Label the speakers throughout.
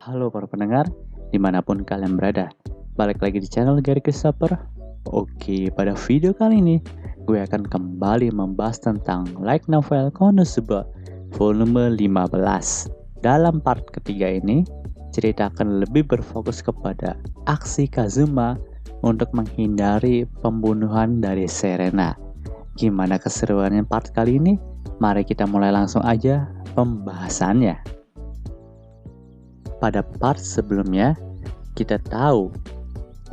Speaker 1: Halo para pendengar, dimanapun kalian berada. Balik lagi di channel Gary Christopher. Oke, pada video kali ini, gue akan kembali membahas tentang light novel Konosuba volume 15. Dalam part ketiga ini, cerita akan lebih berfokus kepada aksi Kazuma untuk menghindari pembunuhan dari Serena. Gimana keseruannya part kali ini? Mari kita mulai langsung aja pembahasannya. Pada part sebelumnya, kita tahu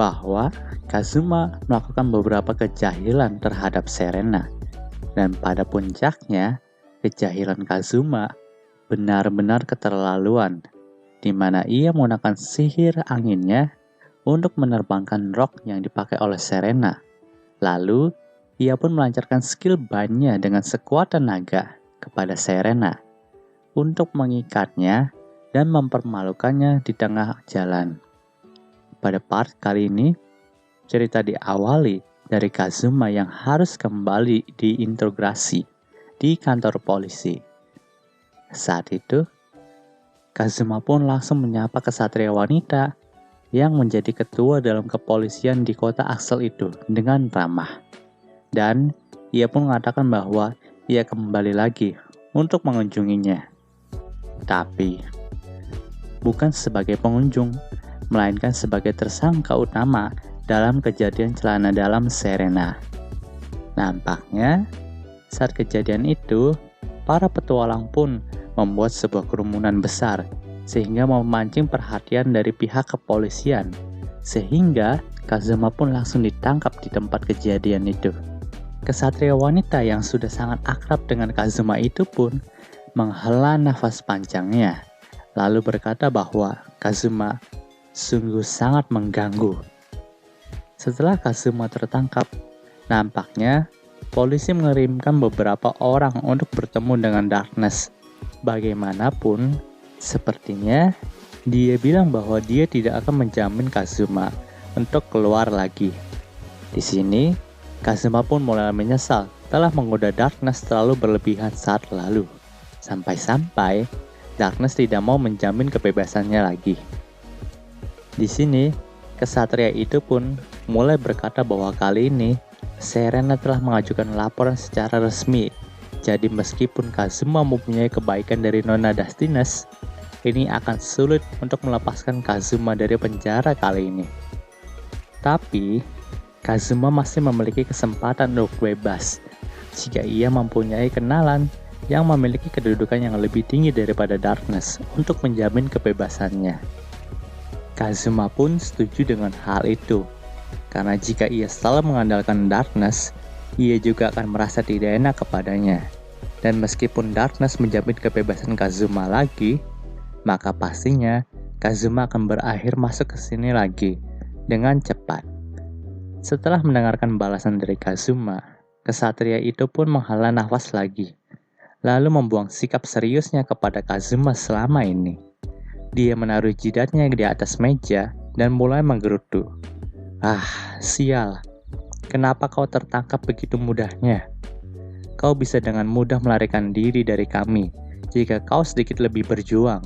Speaker 1: bahwa Kazuma melakukan beberapa kejahilan terhadap Serena. Dan pada puncaknya, kejahilan Kazuma benar-benar keterlaluan, di mana ia menggunakan sihir anginnya untuk menerbangkan rok yang dipakai oleh Serena. Lalu, ia pun melancarkan skill bannya dengan sekuat tenaga kepada Serena untuk mengikatnya dan mempermalukannya di tengah jalan. Pada part kali ini, cerita diawali dari Kazuma yang harus kembali diintegrasi di kantor polisi. Saat itu, Kazuma pun langsung menyapa kesatria wanita yang menjadi ketua dalam kepolisian di kota Axel itu dengan ramah. Dan ia pun mengatakan bahwa ia kembali lagi untuk mengunjunginya. Tapi bukan sebagai pengunjung, melainkan sebagai tersangka utama dalam kejadian celana dalam Serena. Nampaknya, saat kejadian itu, para petualang pun membuat sebuah kerumunan besar, sehingga memancing perhatian dari pihak kepolisian, sehingga Kazuma pun langsung ditangkap di tempat kejadian itu. Kesatria wanita yang sudah sangat akrab dengan Kazuma itu pun menghela nafas panjangnya, lalu berkata bahwa Kazuma sungguh sangat mengganggu. Setelah Kazuma tertangkap, nampaknya polisi mengirimkan beberapa orang untuk bertemu dengan Darkness. Bagaimanapun, sepertinya dia bilang bahwa dia tidak akan menjamin Kazuma untuk keluar lagi. Di sini, Kazuma pun mulai menyesal telah menggoda Darkness terlalu berlebihan saat lalu. Sampai-sampai Darkness tidak mau menjamin kebebasannya lagi. Di sini, kesatria itu pun mulai berkata bahwa kali ini Serena telah mengajukan laporan secara resmi. Jadi meskipun Kazuma mempunyai kebaikan dari Nona Dustiness, ini akan sulit untuk melepaskan Kazuma dari penjara kali ini. Tapi, Kazuma masih memiliki kesempatan untuk bebas jika ia mempunyai kenalan yang memiliki kedudukan yang lebih tinggi daripada Darkness untuk menjamin kebebasannya. Kazuma pun setuju dengan hal itu, karena jika ia selalu mengandalkan Darkness, ia juga akan merasa tidak enak kepadanya. Dan meskipun Darkness menjamin kebebasan Kazuma lagi, maka pastinya Kazuma akan berakhir masuk ke sini lagi dengan cepat. Setelah mendengarkan balasan dari Kazuma, kesatria itu pun menghela nafas lagi, lalu membuang sikap seriusnya kepada Kazuma selama ini. Dia menaruh jidatnya di atas meja dan mulai menggerutu. Ah, sial. Kenapa kau tertangkap begitu mudahnya? Kau bisa dengan mudah melarikan diri dari kami jika kau sedikit lebih berjuang.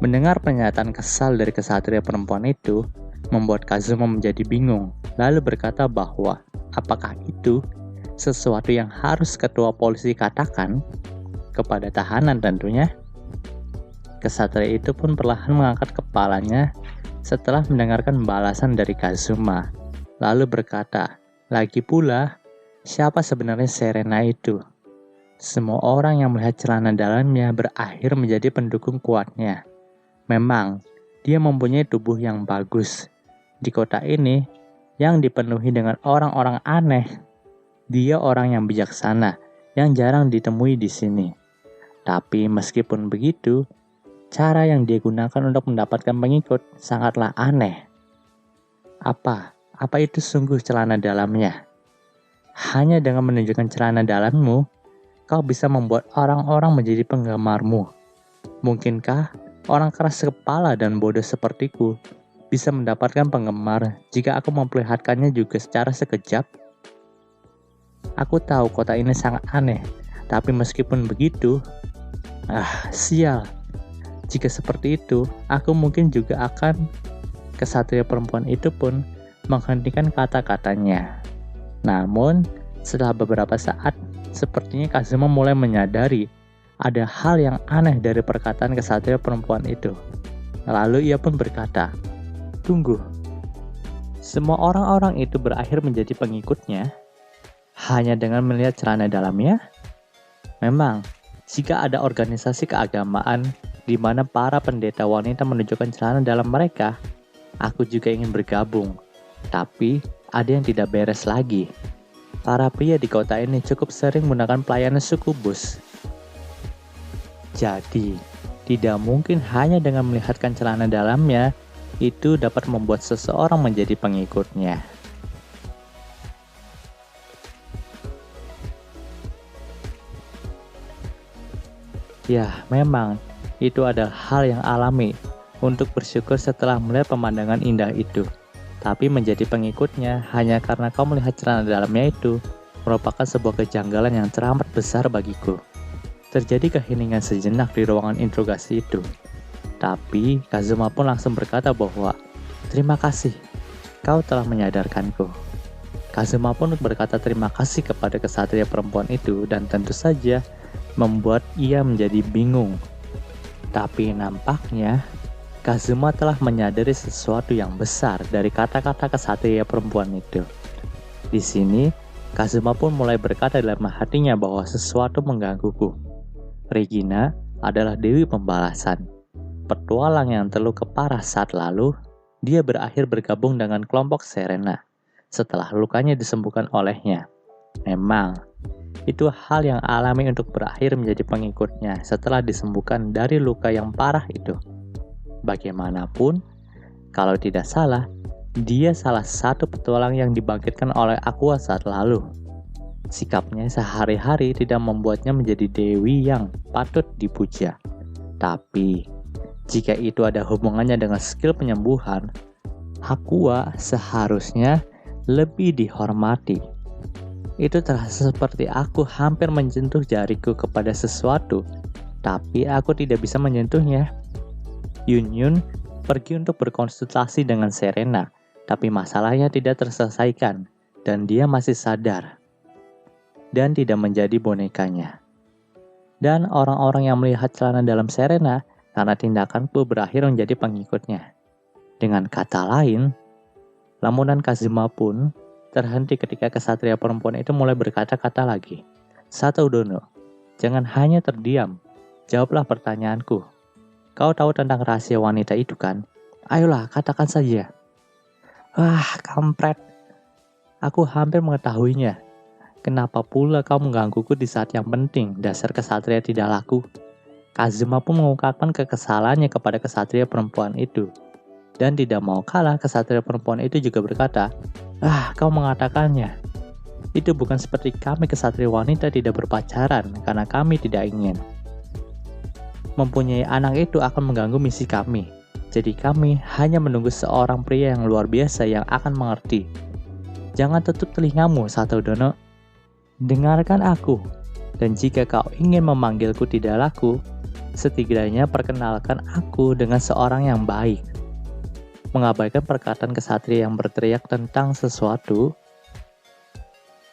Speaker 1: Mendengar pernyataan kesal dari kesatria perempuan itu, membuat Kazuma menjadi bingung, lalu berkata bahwa apakah itu sesuatu yang harus ketua polisi katakan kepada tahanan tentunya. Kesatria itu pun perlahan mengangkat kepalanya setelah mendengarkan balasan dari Kazuma, lalu berkata, lagi pula, siapa sebenarnya Serena itu? Semua orang yang melihat celana dalamnya berakhir menjadi pendukung kuatnya. Memang, dia mempunyai tubuh yang bagus. Di kota ini, yang dipenuhi dengan orang-orang aneh, dia orang yang bijaksana, yang jarang ditemui di sini. Tapi meskipun begitu, cara yang dia gunakan untuk mendapatkan pengikut sangatlah aneh. Apa itu sungguh celana dalamnya? Hanya dengan menunjukkan celana dalammu, kau bisa membuat orang-orang menjadi penggemarmu. Mungkinkah orang keras kepala dan bodoh sepertiku bisa mendapatkan penggemar jika aku memperlihatkannya juga secara sekejap? Aku tahu kota ini sangat aneh, tapi meskipun begitu, sial. Jika seperti itu, aku mungkin juga akan kesatria perempuan itu pun menghentikan kata-katanya. Namun, setelah beberapa saat, sepertinya Kazuma mulai menyadari ada hal yang aneh dari perkataan kesatria perempuan itu. Lalu ia pun berkata, "Tunggu, semua orang-orang itu berakhir menjadi pengikutnya hanya dengan melihat celana dalamnya?" Memang, jika ada organisasi keagamaan di mana para pendeta wanita menunjukkan celana dalam mereka, aku juga ingin bergabung. Tapi, ada yang tidak beres lagi. Para pria di kota ini cukup sering menggunakan pelayanan sukubus. Jadi, tidak mungkin hanya dengan melihatkan celana dalamnya, itu dapat membuat seseorang menjadi pengikutnya. Ya, memang, itu adalah hal yang alami untuk bersyukur setelah melihat pemandangan indah itu. Tapi menjadi pengikutnya hanya karena kau melihat celana dalamnya itu merupakan sebuah kejanggalan yang teramat besar bagiku. Terjadi keheningan sejenak di ruangan interogasi itu. Tapi Kazuma pun langsung berkata bahwa, "Terima kasih, kau telah menyadarkanku." Kazuma pun berkata terima kasih kepada kesatria perempuan itu dan tentu saja membuat ia menjadi bingung. Tapi nampaknya Kazuma telah menyadari sesuatu yang besar dari kata-kata kesatria perempuan itu. Di sini, Kazuma pun mulai berkata dalam hatinya bahwa sesuatu menggangguku. Regina adalah dewi pembalasan. Petualang yang terluka parah saat lalu, dia berakhir bergabung dengan kelompok Serena setelah lukanya disembuhkan olehnya. Memang, itu hal yang alami untuk berakhir menjadi pengikutnya setelah disembuhkan dari luka yang parah itu. Bagaimanapun, kalau tidak salah, dia salah satu petualang yang dibangkitkan oleh Aqua saat lalu. Sikapnya sehari-hari tidak membuatnya menjadi dewi yang patut dipuja. Tapi, jika itu ada hubungannya dengan skill penyembuhan, Aqua seharusnya lebih dihormati. Itu terasa seperti aku hampir menyentuh jariku kepada sesuatu, tapi aku tidak bisa menyentuhnya. Yun pergi untuk berkonsultasi dengan Serena, tapi masalahnya tidak terselesaikan, dan dia masih sadar, dan tidak menjadi bonekanya. Dan orang-orang yang melihat celana dalam Serena, karena tindakanku berakhir menjadi pengikutnya. Dengan kata lain, lamunan Kazuma pun terhenti ketika kesatria perempuan itu mulai berkata-kata lagi. "Satodono, jangan hanya terdiam, jawablah pertanyaanku. Kau tahu tentang rahasia wanita itu kan? Ayolah, katakan saja." "Wah, kampret. Aku hampir mengetahuinya. Kenapa pula kau menggangguku di saat yang penting, dasar kesatria tidak laku?" Kazuma pun mengungkapkan kekesalannya kepada kesatria perempuan itu. Dan tidak mau kalah, kesatria perempuan itu juga berkata, "Ah, kau mengatakannya. Itu bukan seperti kami kesatria wanita tidak berpacaran karena kami tidak ingin. Mempunyai anak itu akan mengganggu misi kami. Jadi kami hanya menunggu seorang pria yang luar biasa yang akan mengerti. Jangan tutup telingamu, Satodono. Dengarkan aku. Dan jika kau ingin memanggilku tidak laku, setidaknya perkenalkan aku dengan seorang yang baik." Mengabaikan perkataan kesatria yang berteriak tentang sesuatu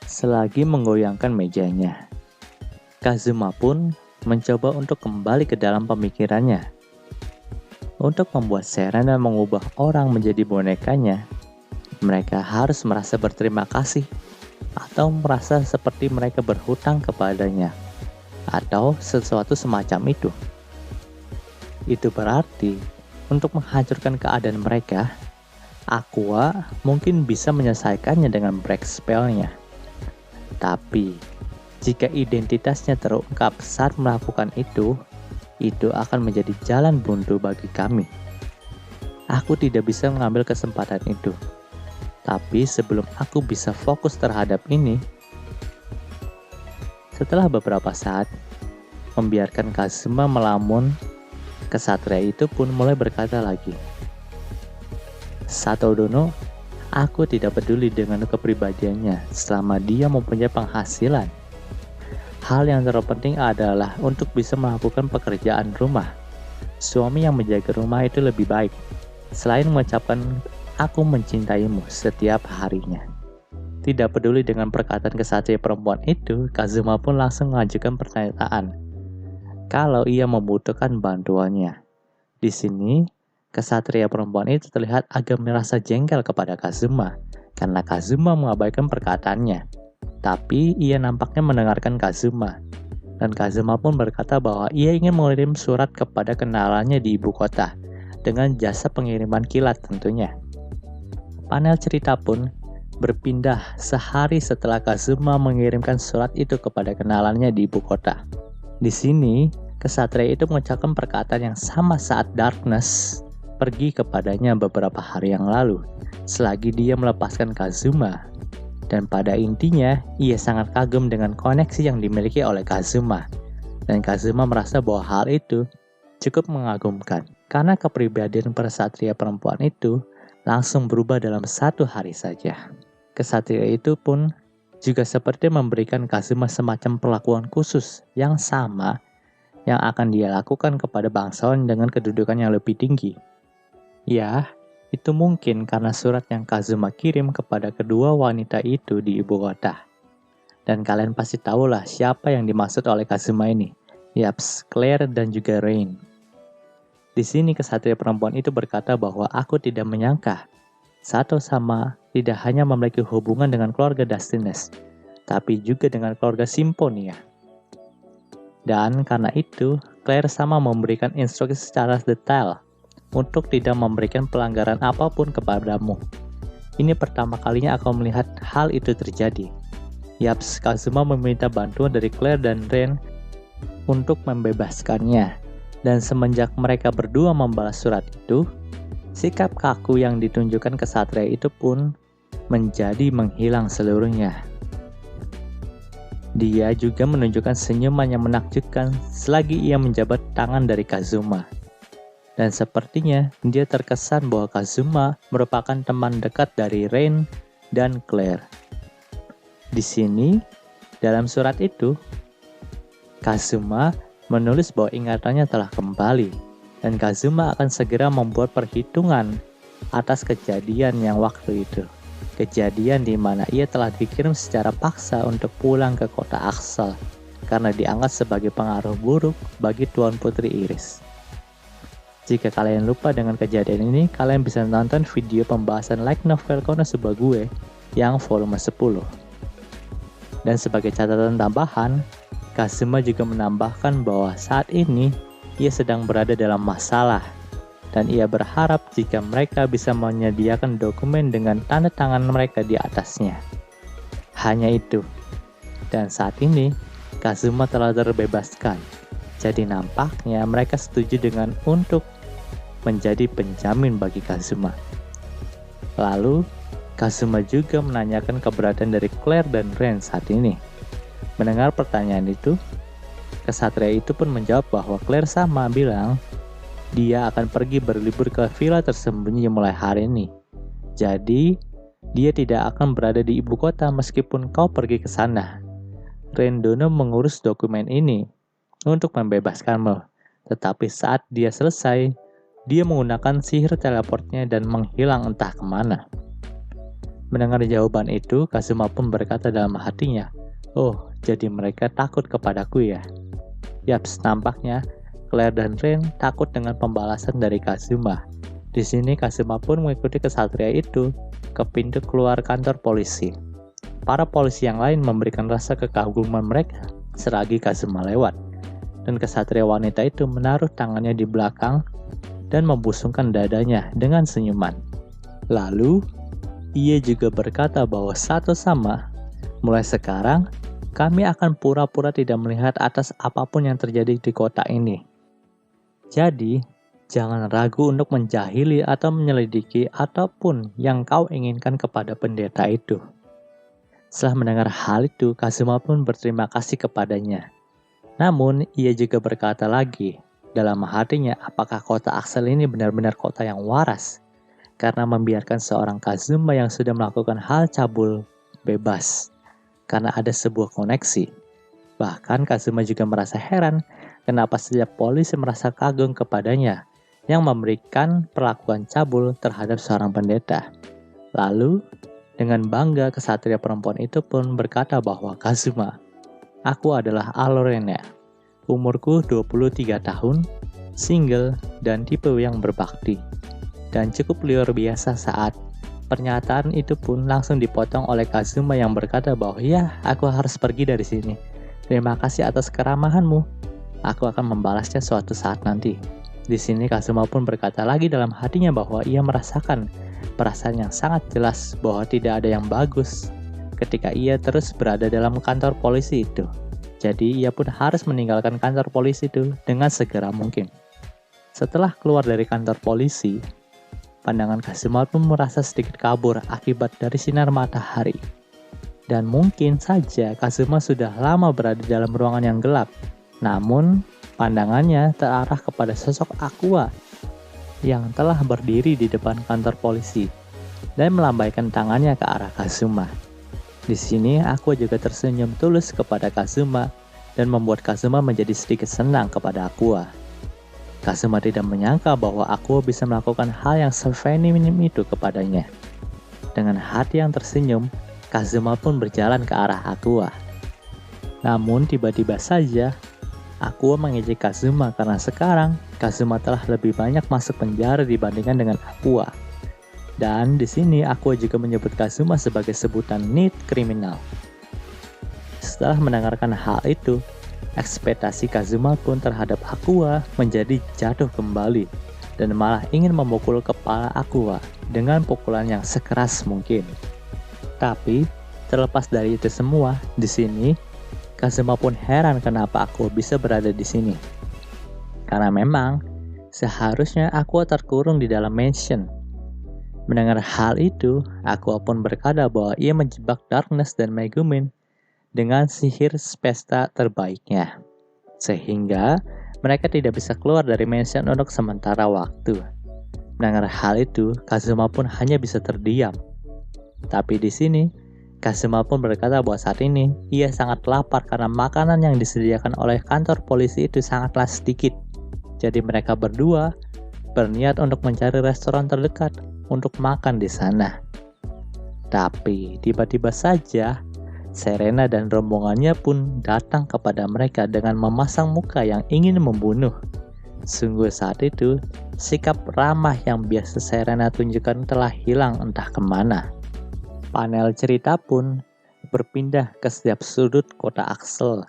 Speaker 1: selagi menggoyangkan mejanya. Kazuma pun mencoba untuk kembali ke dalam pemikirannya. Untuk membuat Serena mengubah orang menjadi bonekanya, mereka harus merasa berterima kasih atau merasa seperti mereka berhutang kepadanya atau sesuatu semacam itu. Itu berarti untuk menghancurkan keadaan mereka, Aqua mungkin bisa menyelesaikannya dengan break spell-nya. Tapi, jika identitasnya terungkap saat melakukan itu akan menjadi jalan buntu bagi kami. Aku tidak bisa mengambil kesempatan itu. Tapi sebelum aku bisa fokus terhadap ini, setelah beberapa saat, membiarkan Kazuma melamun, kesatria itu pun mulai berkata lagi, "Satodono, aku tidak peduli dengan kepribadiannya selama dia mempunyai penghasilan. Hal yang terpenting adalah untuk bisa melakukan pekerjaan rumah. suami yang menjaga rumah itu lebih baik, selain mengucapkan aku mencintaimu setiap harinya. Tidak peduli dengan perkataan kesatria perempuan itu, Kazuma pun langsung mengajukan pertanyaan kalau ia membutuhkan bantuannya. Di sini, kesatria perempuan itu terlihat agak merasa jengkel kepada Kazuma karena Kazuma mengabaikan perkataannya. Tapi ia nampaknya mendengarkan Kazuma. Dan Kazuma pun berkata bahwa ia ingin mengirim surat kepada kenalannya di ibu kota dengan jasa pengiriman kilat tentunya. Panel cerita pun berpindah sehari setelah Kazuma mengirimkan surat itu kepada kenalannya di ibu kota. Di sini, kesatria itu mengucapkan perkataan yang sama saat Darkness pergi kepadanya beberapa hari yang lalu, selagi dia melepaskan Kazuma. Dan pada intinya, ia sangat kagum dengan koneksi yang dimiliki oleh Kazuma. Dan Kazuma merasa bahwa hal itu cukup mengagumkan, karena kepribadian kesatria perempuan itu langsung berubah dalam 1 hari saja. Kesatria itu pun juga seperti memberikan Kazuma semacam perlakuan khusus yang sama yang akan dia lakukan kepada bangsawan dengan kedudukan yang lebih tinggi. Ya, itu mungkin karena surat yang Kazuma kirim kepada kedua wanita itu di ibu kota. Dan kalian pasti tahulah siapa yang dimaksud oleh Kazuma ini. Yaps, Claire dan juga Rain. Di sini kesatria perempuan itu berkata bahwa aku tidak menyangka Sato sama tidak hanya memiliki hubungan dengan keluarga Dustiness, tapi juga dengan keluarga Symphonia. Dan karena itu, Claire sama memberikan instruksi secara detail untuk tidak memberikan pelanggaran apapun kepadamu. Ini pertama kalinya aku melihat hal itu terjadi. Yaps, Kazuma meminta bantuan dari Claire dan Ren untuk membebaskannya. Dan semenjak mereka berdua membalas surat itu, sikap kaku yang ditunjukkan kesatria itu pun menjadi menghilang seluruhnya. Dia juga menunjukkan senyuman yang menakjubkan selagi ia menjabat tangan dari Kazuma. Dan sepertinya dia terkesan bahwa Kazuma merupakan teman dekat dari Rain dan Claire. Di sini, dalam surat itu, Kazuma menulis bahwa ingatannya telah kembali, dan Kazuma akan segera membuat perhitungan atas kejadian yang waktu itu. Kejadian di mana ia telah dikirim secara paksa untuk pulang ke kota Axel, karena dianggap sebagai pengaruh buruk bagi Tuan Putri Iris. Jika kalian lupa dengan kejadian ini, kalian bisa nonton video pembahasan light novel Konosuba gue yang volume 10. Dan sebagai catatan tambahan, Kazuma juga menambahkan bahwa saat ini ia sedang berada dalam masalah dan ia berharap jika mereka bisa menyediakan dokumen dengan tanda tangan mereka di atasnya. Hanya itu. Dan saat ini Kazuma telah terbebaskan. Jadi nampaknya mereka setuju dengan untuk menjadi penjamin bagi Kazuma. Lalu Kazuma juga menanyakan keberadaan dari Claire dan Ren saat ini. Mendengar pertanyaan itu, kesatria itu pun menjawab bahwa Claire sama bilang dia akan pergi berlibur ke villa tersembunyi mulai hari ini. Jadi, dia tidak akan berada di ibu kota meskipun kau pergi ke sana. Rendono mengurus dokumen ini untuk membebaskanmu. Tetapi saat dia selesai, dia menggunakan sihir teleportnya dan menghilang entah kemana. Mendengar jawaban itu, Kazuma pun berkata dalam hatinya, "Oh, jadi mereka takut kepadaku ya?" Yaps, nampaknya Claire dan Ren takut dengan pembalasan dari Kazuma. Di sini Kazuma pun mengikuti kesatria itu ke pintu keluar kantor polisi. Para polisi yang lain memberikan rasa kekaguman mereka selagi Kazuma lewat. Dan kesatria wanita itu menaruh tangannya di belakang dan membusungkan dadanya dengan senyuman. Lalu, ia juga berkata bahwa Sato sama, mulai sekarang, kami akan pura-pura tidak melihat atas apapun yang terjadi di kota ini. Jadi, jangan ragu untuk menjahili atau menyelidiki apapun yang kau inginkan kepada pendeta itu. Setelah mendengar hal itu, Kazuma pun berterima kasih kepadanya. Namun, ia juga berkata lagi, dalam hatinya apakah kota Axel ini benar-benar kota yang waras? Karena membiarkan seorang Kazuma yang sudah melakukan hal cabul bebas. Karena ada sebuah koneksi. Bahkan Kazuma juga merasa heran kenapa setiap polisi merasa kagum kepadanya yang memberikan perlakuan cabul terhadap seorang pendeta. Lalu, dengan bangga kesatria perempuan itu pun berkata bahwa Kazuma, aku adalah Alorena, umurku 23 tahun, single, dan tipe yang berbakti. Dan cukup luar biasa saat pernyataan itu pun langsung dipotong oleh Kazuma yang berkata bahwa ya, aku harus pergi dari sini. Terima kasih atas keramahanmu. Aku akan membalasnya suatu saat nanti. Di sini Kazuma pun berkata lagi dalam hatinya bahwa ia merasakan perasaan yang sangat jelas bahwa tidak ada yang bagus ketika ia terus berada dalam kantor polisi itu. Jadi ia pun harus meninggalkan kantor polisi itu dengan segera mungkin. Setelah keluar dari kantor polisi, pandangan Kazuma pun merasa sedikit kabur akibat dari sinar matahari. Dan mungkin saja Kazuma sudah lama berada dalam ruangan yang gelap. Namun, pandangannya terarah kepada sosok Aqua yang telah berdiri di depan kantor polisi dan melambaikan tangannya ke arah Kazuma. Di sini Aqua juga tersenyum tulus kepada Kazuma dan membuat Kazuma menjadi sedikit senang kepada Aqua. Kazuma tidak menyangka bahwa Aqua bisa melakukan hal yang sefeminim itu kepadanya. Dengan hati yang tersenyum, Kazuma pun berjalan ke arah Aqua. Namun tiba-tiba saja, Aqua mengejek Kazuma karena sekarang Kazuma telah lebih banyak masuk penjara dibandingkan dengan Aqua. Dan di sini Aqua juga menyebut Kazuma sebagai sebutan nit kriminal. Setelah mendengarkan hal itu, ekspektasi Kazuma pun terhadap Aqua menjadi jatuh kembali dan malah ingin memukul kepala Aqua dengan pukulan yang sekeras mungkin. Tapi terlepas dari itu semua, di sini Kazuma pun heran kenapa Aqua bisa berada di sini. Karena memang seharusnya Aqua terkurung di dalam mansion. Mendengar hal itu, Aqua pun berkata bahwa ia menjebak Darkness dan Megumin dengan sihir pesta terbaiknya, sehingga mereka tidak bisa keluar dari mansion untuk sementara waktu. Mendengar hal itu, Kazuma pun hanya bisa terdiam. Tapi di sini, Kazuma pun berkata bahwa saat ini ia sangat lapar karena makanan yang disediakan oleh kantor polisi itu sangatlah sedikit. Jadi mereka berdua berniat untuk mencari restoran terdekat untuk makan di sana. Tapi tiba-tiba saja Serena dan rombongannya pun datang kepada mereka dengan memasang muka yang ingin membunuh. Sungguh saat itu, sikap ramah yang biasa Serena tunjukkan telah hilang entah kemana. Panel cerita pun berpindah ke setiap sudut kota Axel.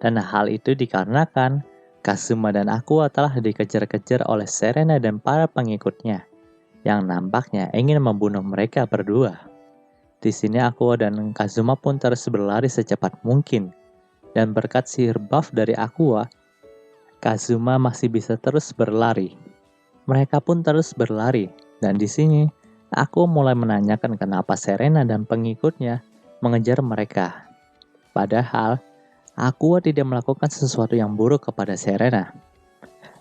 Speaker 1: Dan hal itu dikarenakan Kazuma dan Aqua telah dikejar-kejar oleh Serena dan para pengikutnya, yang nampaknya ingin membunuh mereka berdua. Di sini Aqua dan Kazuma pun terus berlari secepat mungkin, dan berkat sihir buff dari Aqua, Kazuma masih bisa terus berlari. Mereka pun terus berlari, dan di sini Aqua mulai menanyakan kenapa Serena dan pengikutnya mengejar mereka. Padahal Aqua tidak melakukan sesuatu yang buruk kepada Serena.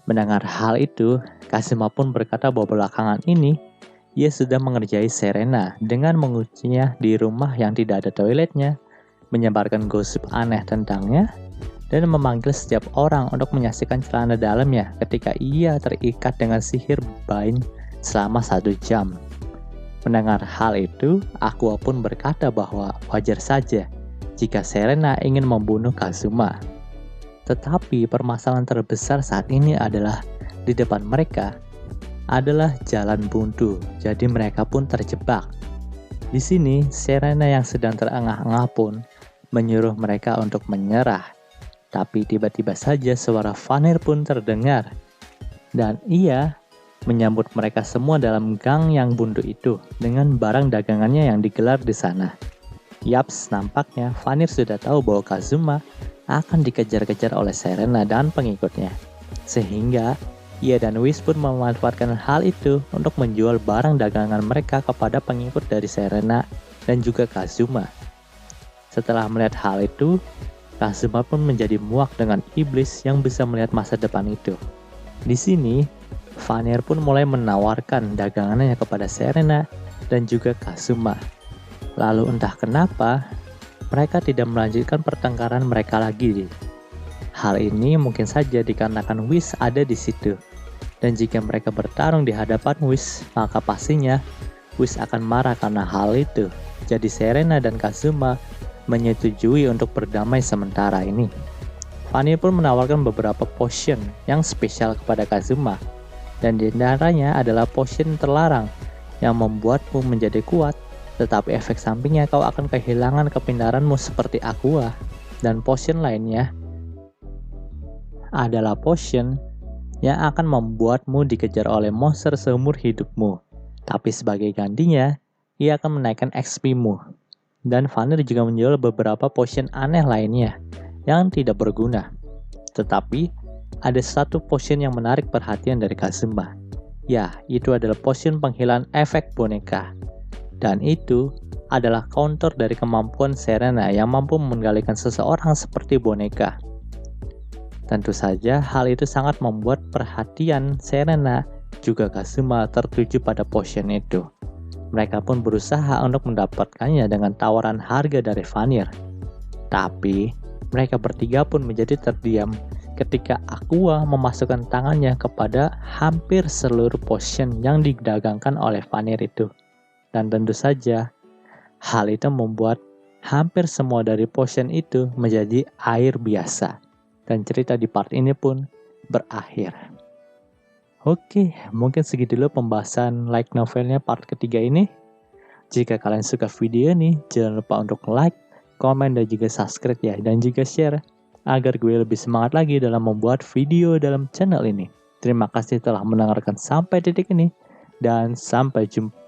Speaker 1: Mendengar hal itu, Kazuma pun berkata bahwa belakangan ini ia sudah mengerjai Serena dengan menguncinya di rumah yang tidak ada toiletnya, menyebarkan gosip aneh tentangnya, dan memanggil setiap orang untuk menyaksikan celana dalamnya ketika ia terikat dengan sihir Bind selama 1 jam. Mendengar hal itu, Aqua pun berkata bahwa wajar saja jika Serena ingin membunuh Kazuma. Tetapi permasalahan terbesar saat ini adalah di depan mereka adalah jalan buntu, jadi mereka pun terjebak. Di sini, Serena yang sedang terengah-engah pun menyuruh mereka untuk menyerah. Tapi tiba-tiba saja suara Vanir pun terdengar, dan ia menyambut mereka semua dalam gang yang buntu itu dengan barang dagangannya yang digelar di sana. Yaps, nampaknya Vanir sudah tahu bahwa Kazuma akan dikejar-kejar oleh Serena dan pengikutnya. Sehingga ia dan Whis pun memanfaatkan hal itu untuk menjual barang dagangan mereka kepada pengikut dari Serena dan juga Kazuma. Setelah melihat hal itu, Kazuma pun menjadi muak dengan iblis yang bisa melihat masa depan itu. Di sini, Vanir pun mulai menawarkan dagangannya kepada Serena dan juga Kazuma. Lalu entah kenapa, mereka tidak melanjutkan pertengkaran mereka lagi. Hal ini mungkin saja dikarenakan Whis ada di situ. Dan jika mereka bertarung di hadapan Whis, maka pastinya Whis akan marah karena hal itu. Jadi Serena dan Kazuma menyetujui untuk berdamai sementara ini. Vanir pun menawarkan beberapa potion yang spesial kepada Kazuma. Dan di antaranya adalah potion terlarang yang membuatmu menjadi kuat, tetapi efek sampingnya kau akan kehilangan kepintaranmu seperti Aqua. Dan potion lainnya adalah potion yang akan membuatmu dikejar oleh monster seumur hidupmu. Tapi sebagai gantinya, ia akan menaikkan XP-mu. Dan Vanir juga menjual beberapa potion aneh lainnya yang tidak berguna. Tetapi, ada satu potion yang menarik perhatian dari Kazuma. Ya, itu adalah potion penghilang efek boneka. Dan itu adalah counter dari kemampuan Serena yang mampu mengendalikan seseorang seperti boneka. Tentu saja hal itu sangat membuat perhatian Serena juga Kazuma tertuju pada potion itu. Mereka pun berusaha untuk mendapatkannya dengan tawaran harga dari Vanir. Tapi mereka bertiga pun menjadi terdiam ketika Aqua memasukkan tangannya kepada hampir seluruh potion yang didagangkan oleh Vanir itu. Dan tentu saja hal itu membuat hampir semua dari potion itu menjadi air biasa. Dan cerita di part ini pun berakhir. Oke, mungkin segitu dulu pembahasan light novelnya part ketiga ini. Jika kalian suka video ini, jangan lupa untuk like, komen, dan juga subscribe ya. Dan juga share, agar gue lebih semangat lagi dalam membuat video dalam channel ini. Terima kasih telah mendengarkan sampai titik ini, dan sampai jumpa.